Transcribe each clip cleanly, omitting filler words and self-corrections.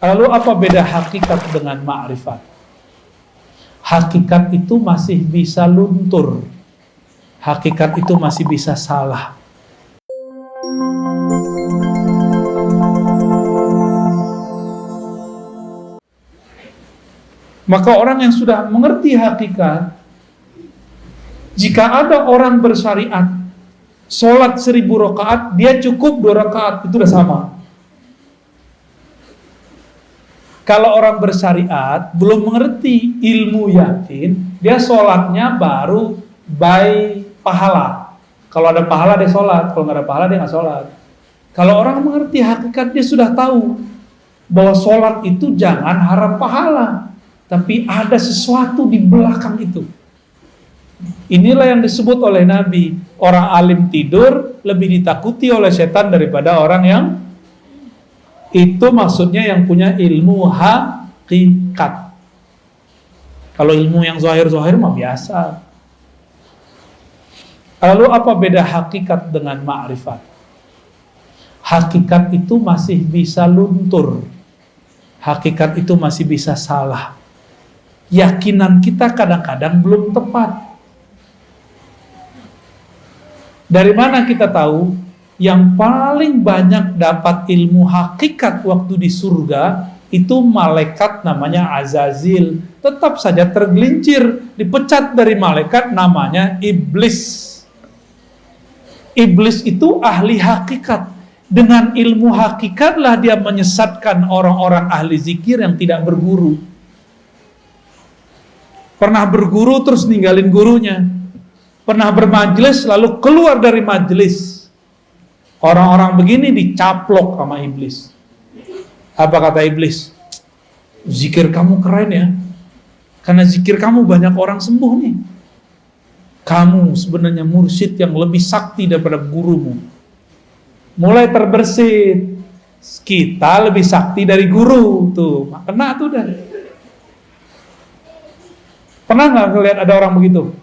Lalu apa beda hakikat dengan ma'rifat? Hakikat itu masih bisa luntur. Hakikat itu masih bisa salah. Maka orang yang sudah mengerti hakikat, jika ada orang bersyariat sholat 1000 rakaat, dia cukup 2 rakaat, itu udah sama. Kalau orang bersyariat belum mengerti ilmu yakin, dia sholatnya baru by pahala. Kalau ada pahala dia sholat, kalau nggak ada pahala dia nggak sholat. Kalau orang mengerti hakikat, dia sudah tahu bahwa sholat itu jangan harap pahala, tapi ada sesuatu di belakang itu. Inilah yang disebut oleh Nabi, orang alim tidur lebih ditakuti oleh setan daripada orang yang itu, maksudnya yang punya ilmu hakikat. Kalau ilmu yang zahir-zahir mah biasa. Lalu apa beda hakikat dengan ma'rifat? Hakikat itu masih bisa luntur. Hakikat itu masih bisa salah. Yakinan kita kadang-kadang belum tepat. Dari mana kita tahu? Yang paling banyak dapat ilmu hakikat waktu di surga itu malaikat namanya Azazil. Tetap saja tergelincir, dipecat dari malaikat namanya iblis. Iblis itu ahli hakikat. Dengan ilmu hakikatlah dia menyesatkan orang-orang ahli zikir yang tidak berguru. Pernah berguru terus ninggalin gurunya. Pernah bermajelis lalu keluar dari majelis. Orang-orang begini dicaplok sama iblis. Apa kata iblis? Zikir kamu keren ya. Karena zikir kamu banyak orang sembuh nih. Kamu sebenarnya mursyid yang lebih sakti daripada gurumu. Mulai terbersit. Kita lebih sakti dari guru. Tuh, kena tuh dah. Pernah nggak ngeliat ada orang begitu?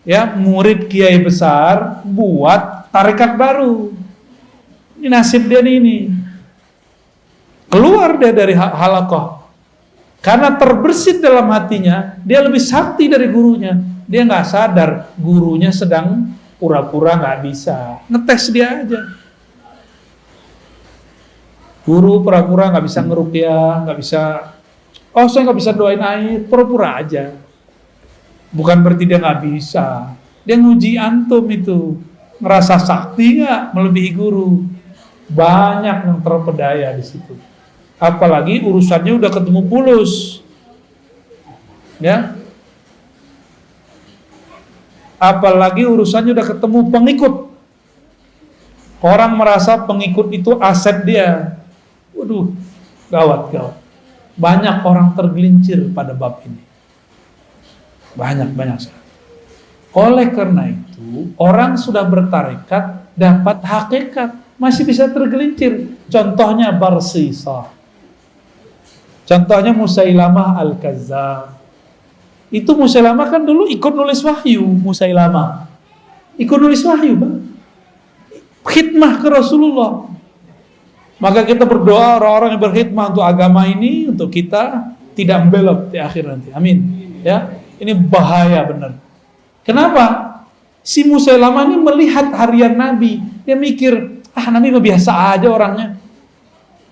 Ya, murid kiai besar buat tarekat baru. Ini nasib dia ini. Keluar dia dari halaqah. Karena terbersit dalam hatinya, dia lebih sakti dari gurunya. Dia nggak sadar gurunya sedang pura-pura nggak bisa. Ngetes dia aja. Guru pura-pura nggak bisa ngeruqyah, nggak bisa. Oh, saya nggak bisa doain air, pura-pura aja. Bukan berarti dia nggak bisa. Dia nguji antum itu. Ngerasa sakti nggak melebihi guru. Banyak yang terpedaya di situ. Apalagi urusannya udah ketemu fulus. Ya. Apalagi urusannya udah ketemu pengikut. Orang merasa pengikut itu aset dia. Waduh, gawat. Banyak orang tergelincir pada bab ini. Banyak. Oleh karena itu, orang sudah bertarekat, dapat hakikat, masih bisa tergelincir. Contohnya Barsisah. Contohnya Musailamah Al-Kazzab. Itu Musailamah kan dulu ikut nulis wahyu, Musailamah. Ikut nulis wahyu, Bang. Khidmah ke Rasulullah. Maka kita berdoa orang-orang yang berkhidmah untuk agama ini, untuk kita tidak membelok di akhir nanti. Amin. Ya. Ini bahaya benar. Kenapa? Si Musailamah ini melihat harian Nabi. Dia mikir, Nabi mah biasa aja orangnya.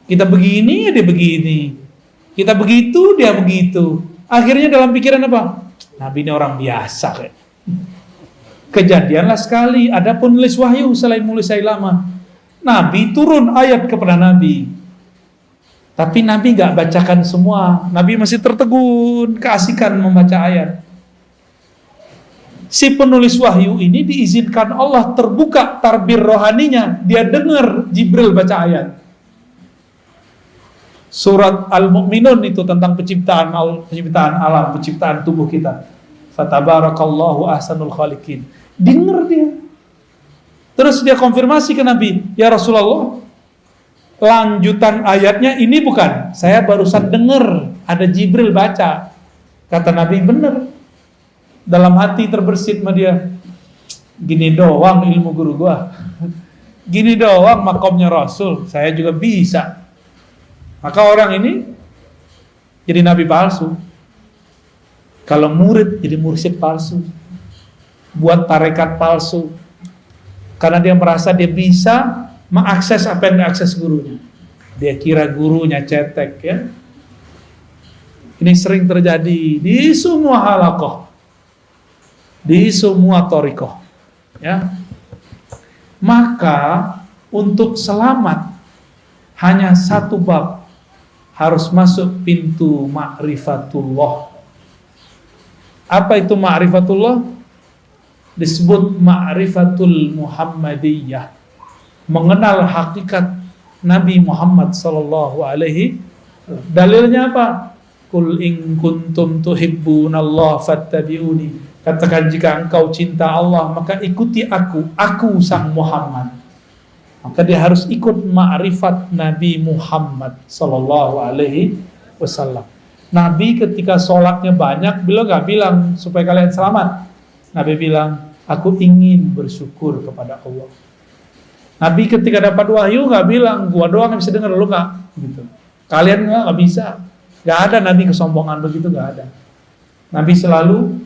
Kita begini, dia begini. Kita begitu, dia begitu. Akhirnya dalam pikiran apa? Nabi ini orang biasa kayak. Kejadianlah sekali, ada penulis wahyu selain Musailamah. Nabi turun ayat kepada Nabi. Tapi Nabi gak bacakan semua. Nabi masih tertegun, keasikan membaca ayat. Si penulis wahyu ini diizinkan Allah terbuka tarbir rohaninya. Dia dengar Jibril baca ayat. Surat Al-Mu'minun itu tentang penciptaan alam, penciptaan tubuh kita. Fatabarakallahu ahsanul khaliqin. Dengar dia. Terus dia konfirmasi ke Nabi, ya Rasulullah, lanjutan ayatnya ini bukan. Saya barusan dengar ada Jibril baca. Kata Nabi, benar. Dalam hati terbersit sama dia. Gini doang ilmu guru gua. Gini doang makomnya Rasul. Saya juga bisa. Maka orang ini jadi nabi palsu. Kalau murid jadi mursyid palsu. Buat tarekat palsu. Karena dia merasa dia bisa mengakses apa yang diakses gurunya. Dia kira gurunya cetek ya. Ini sering terjadi di semua halaqah. Di semua thariqah. Ya. Maka untuk selamat hanya satu bab, harus masuk pintu ma'rifatullah. Apa itu ma'rifatullah? Disebut ma'rifatul Muhammadiyah. Mengenal hakikat Nabi Muhammad sallallahu alaihi. Dalilnya apa? Qul in kuntum tuhibbunallaha fattabi'uni. Katakan jika engkau cinta Allah, maka ikuti aku sang Muhammad. Maka dia harus ikut ma'rifat Nabi Muhammad sallallahu alaihi wasallam. Nabi ketika sholatnya banyak, beliau gak bilang supaya kalian selamat. Nabi bilang, aku ingin bersyukur kepada Allah. Nabi ketika dapat wahyu gak bilang, gua doang yang bisa dengar, lu gak gitu. Kalian gak bisa. Gak ada Nabi kesombongan begitu, gak ada. Nabi selalu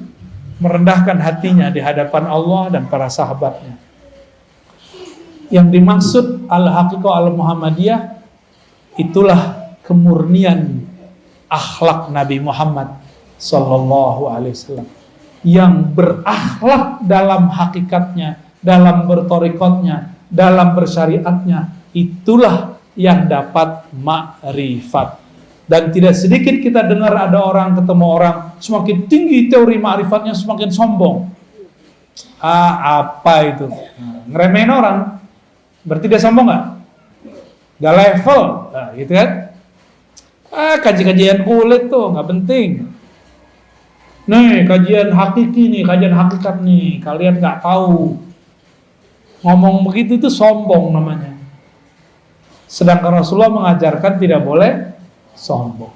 merendahkan hatinya di hadapan Allah dan para sahabatnya. Yang dimaksud al-haqiqah al-Muhammadiyah, itulah kemurnian akhlak Nabi Muhammad sallallahu alaihi wasallam, yang berakhlak dalam hakikatnya, dalam bertorikotnya, dalam bersyariatnya. Itulah yang dapat ma'rifat. Dan tidak sedikit kita dengar ada orang ketemu orang semakin tinggi teori ma'rifatnya semakin sombong. Apa itu? Ngeremehin orang. Berarti dia sombong gak? Gak level. Nah, gitu kan? Kajian kulit tuh gak penting. Nih, kajian hakiki nih, kajian hakikat nih. Kalian gak tahu. Ngomong begitu itu sombong namanya. Sedangkan Rasulullah mengajarkan tidak boleh sombong.